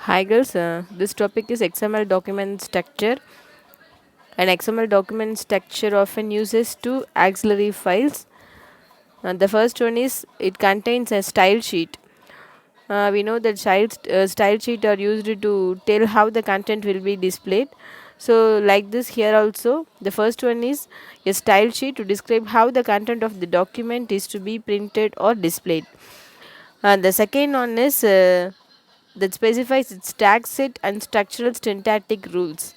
Hi girls, this topic is XML document structure. An XML document structure often uses two auxiliary files. The first one is it contains a style sheet. We know that style sheet are used to tell how the content will be displayed. So like this here also, the first one is a style sheet to describe how the content of the document is to be printed or displayed. And the second one is that specifies its tag set and structural syntactic rules.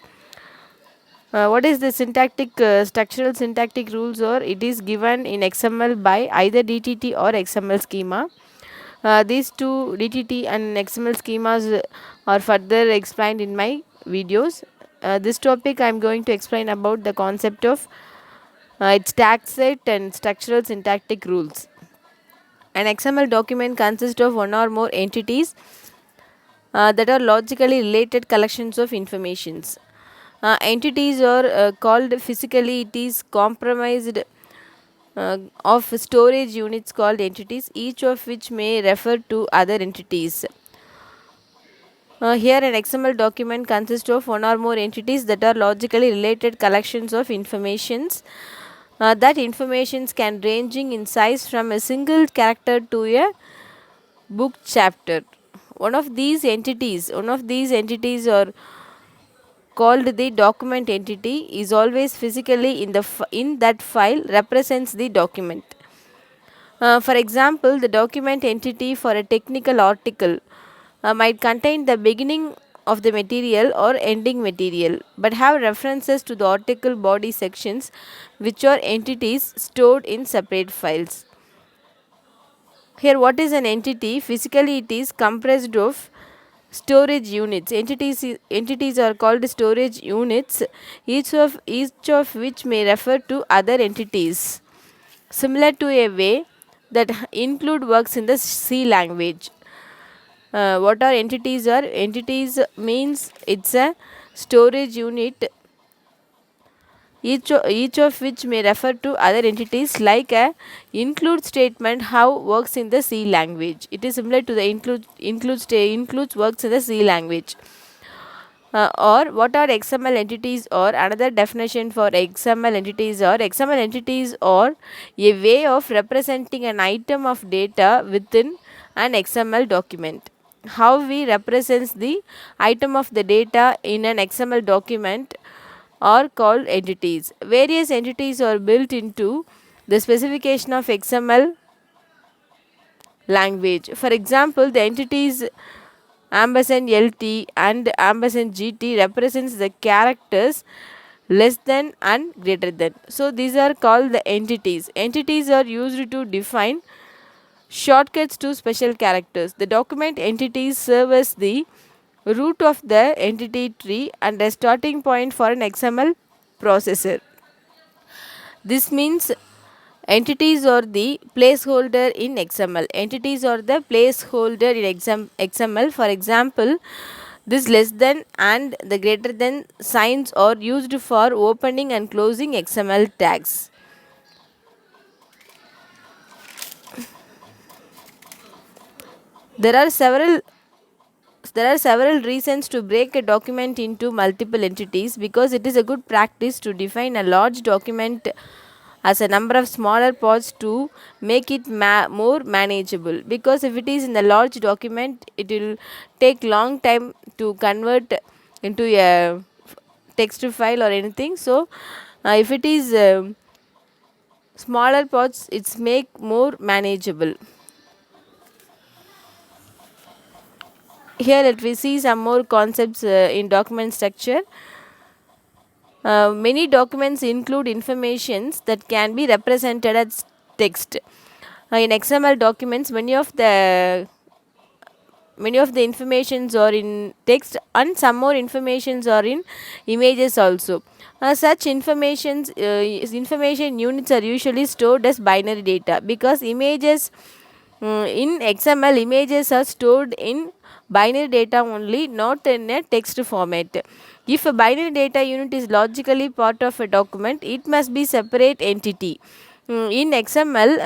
What is the structural syntactic rules? Or it is given in XML by either DTT or XML schema. These two DTT and XML schemas are further explained in my videos. This topic I am going to explain about the concept of its tag set and structural syntactic rules. An XML document consists of one or more entities that are logically related collections of informations. Entities are called physically, it is comprised of storage units called entities, each of which may refer to other entities. Here, an XML document consists of one or more entities that are logically related collections of informations. That informations can ranging in size from a single character to a book chapter. One of these entities are called the document entity is always physically in that file represents the document. For example, the document entity for a technical article might contain the beginning of the material or ending material, but have references to the article body sections, which are entities stored in separate files. Here, what is an entity? Physically, it is comprised of storage units. Entities are called storage units, each of which may refer to other entities, similar to a way that include works in the C language. What are entities? Are entities means it's a storage unit, each of which may refer to other entities, like a include statement how works in the C language. It is similar to the includes works in the C language. Or what are XML entities? Or another definition for XML entities are XML entities are a way of representing an item of data within an XML document. How we represents the item of the data in an XML document are called entities. Various entities are built into the specification of XML language. For example, the entities ampersand LT and ampersand GT represents the characters less than and greater than. So these are called the entities. Entities are used to define shortcuts to special characters. The document entities serve as the root of the entity tree and a starting point for an XML processor. This means entities are the placeholder in XML. Entities are the placeholder in XML. For example, this less than and the greater than signs are used for opening and closing XML tags. There are several there are several reasons to break a document into multiple entities, because it is a good practice to define a large document as a number of smaller parts to make it more manageable, because if it is in a large document it will take long time to convert into a text file or anything. So if it is smaller parts, it's make more manageable. Here let we see some more concepts in document structure. Many documents include informations that can be represented as text. In XML documents, many of the informations are in text, and some more informations are in images also. Such information units are usually stored as binary data, because images in XML images are stored in binary data only, not in a text format. If a binary data unit is logically part of a document, it must be separate entity. In XML,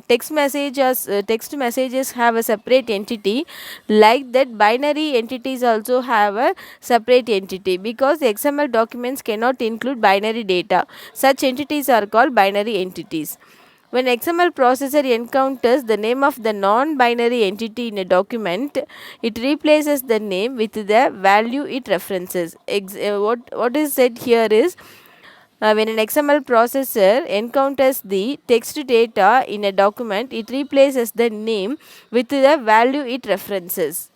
text messages have a separate entity. Like that, binary entities also have a separate entity, because XML documents cannot include binary data. Such entities are called binary entities. When XML processor encounters the name of the non-binary entity in a document, it replaces the name with the value it references. What is said here is, when an XML processor encounters the text data in a document, it replaces the name with the value it references.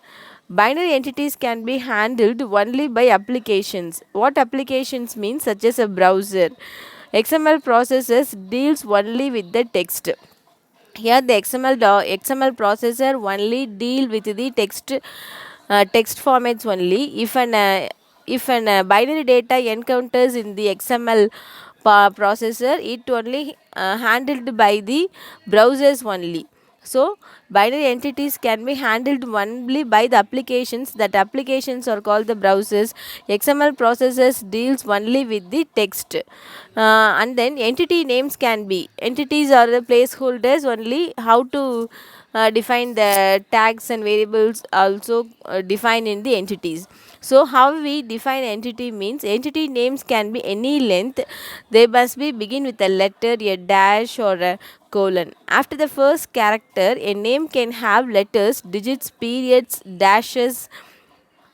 Binary entities can be handled only by applications. What applications means? Such as a browser. XML processors deals only with the text. Here the XML processor only deal with the text formats only. If an binary data encounters in the XML processor, it only handled by the browsers only. So binary entities can be handled only by the applications. That applications are called the browsers. XML processors deals only with the text. And then entity names can be, entities are the placeholders only. How to define the tags and variables also define in the entities. So how we define entity means, entity names can be any length. They must be begin with a letter, a dash or a colon. After the first character, a name can have letters, digits, periods, dashes,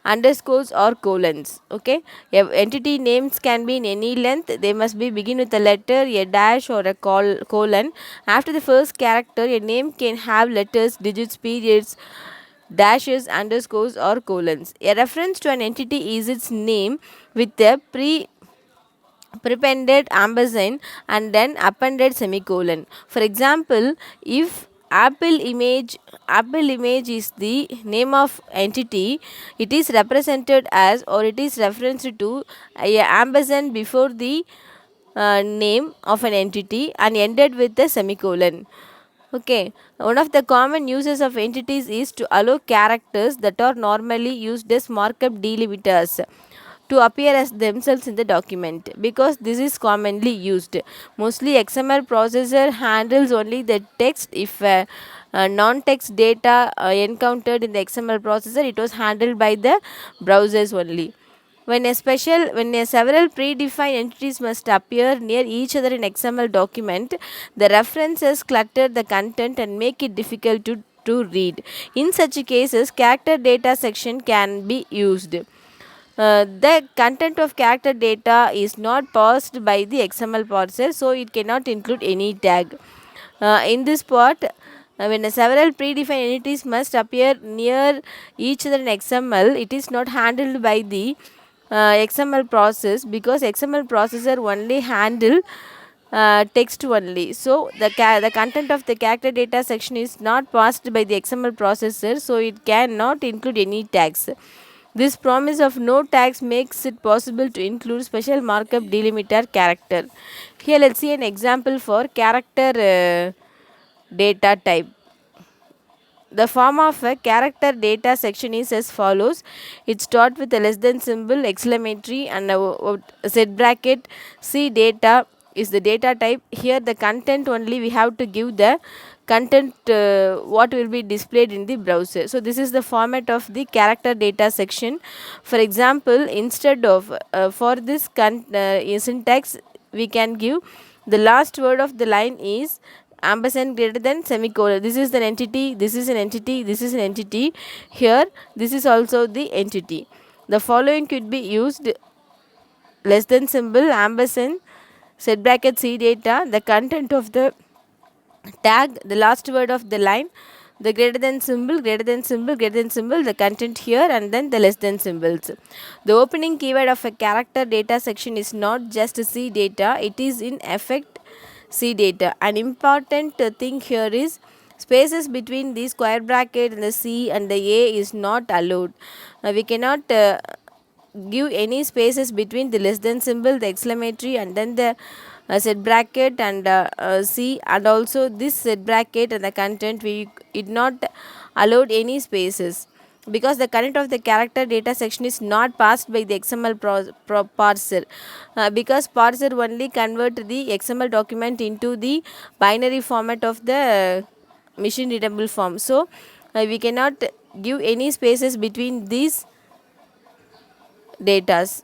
underscores or colons. Okay, entity names can be in any length. They must be begin with a letter, a dash or a colon. After the first character, a name can have letters, digits, periods, dashes, underscores or colons. A reference to an entity is its name with a prepended ampersand and then appended semicolon. For example, if apple image is the name of entity, it is represented as, or it is referenced to, a ampersand before the name of an entity and ended with a semicolon. Okay, one of the common uses of entities is to allow characters that are normally used as markup delimiters to appear as themselves in the document, because this is commonly used. Mostly XML processor handles only the text. If non-text data encountered in the XML processor, it was handled by the browsers only. When a several predefined entities must appear near each other in XML document, the references clutter the content and make it difficult to read. In such cases, character data section can be used. The content of character data is not parsed by the XML parser, so it cannot include any tag. In this part, when several predefined entities must appear near each other in XML, it is not handled by the XML process, because XML processor only handle text only. So the content of the character data section is not passed by the XML processor, so it cannot include any tags. This promise of no tags makes it possible to include special markup delimiter character. Here let's see an example for character data type. The form of a character data section is as follows. It starts with a less than symbol, exclamatory and a set bracket. C data is the data type. Here the content only we have to give the content what will be displayed in the browser. So this is the format of the character data section. For example, instead of for this syntax, we can give the last word of the line is ampersand greater than semicolon. This is an entity, this is an entity, this is an entity. Here this is also the entity. The following could be used: less than symbol, ampersand, set bracket, C data, the content of the tag, the last word of the line, the greater than symbol, greater than symbol, greater than symbol, the content here, and then the less than symbols. The opening keyword of a character data section is not just C data, it is in effect C data. An important thing here is spaces between the square bracket and the C and the A is not allowed. We cannot give any spaces between the less than symbol, the exclamatory and then the set bracket and C, and also this set bracket and the content we did not allowed any spaces. because the content of the character data section is not passed by the XML parser, because parser only convert the XML document into the binary format of the machine readable form. So we cannot give any spaces between these datas.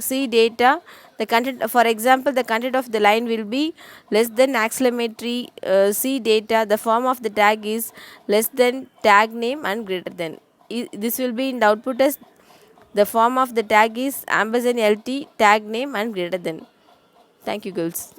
See data, the content, for example, the content of the line will be less than exclamatory see data, the form of the tag is less than tag name and greater than. This will be in the output as the form of the tag is ampersand lt tag name and greater than. Thank you girls.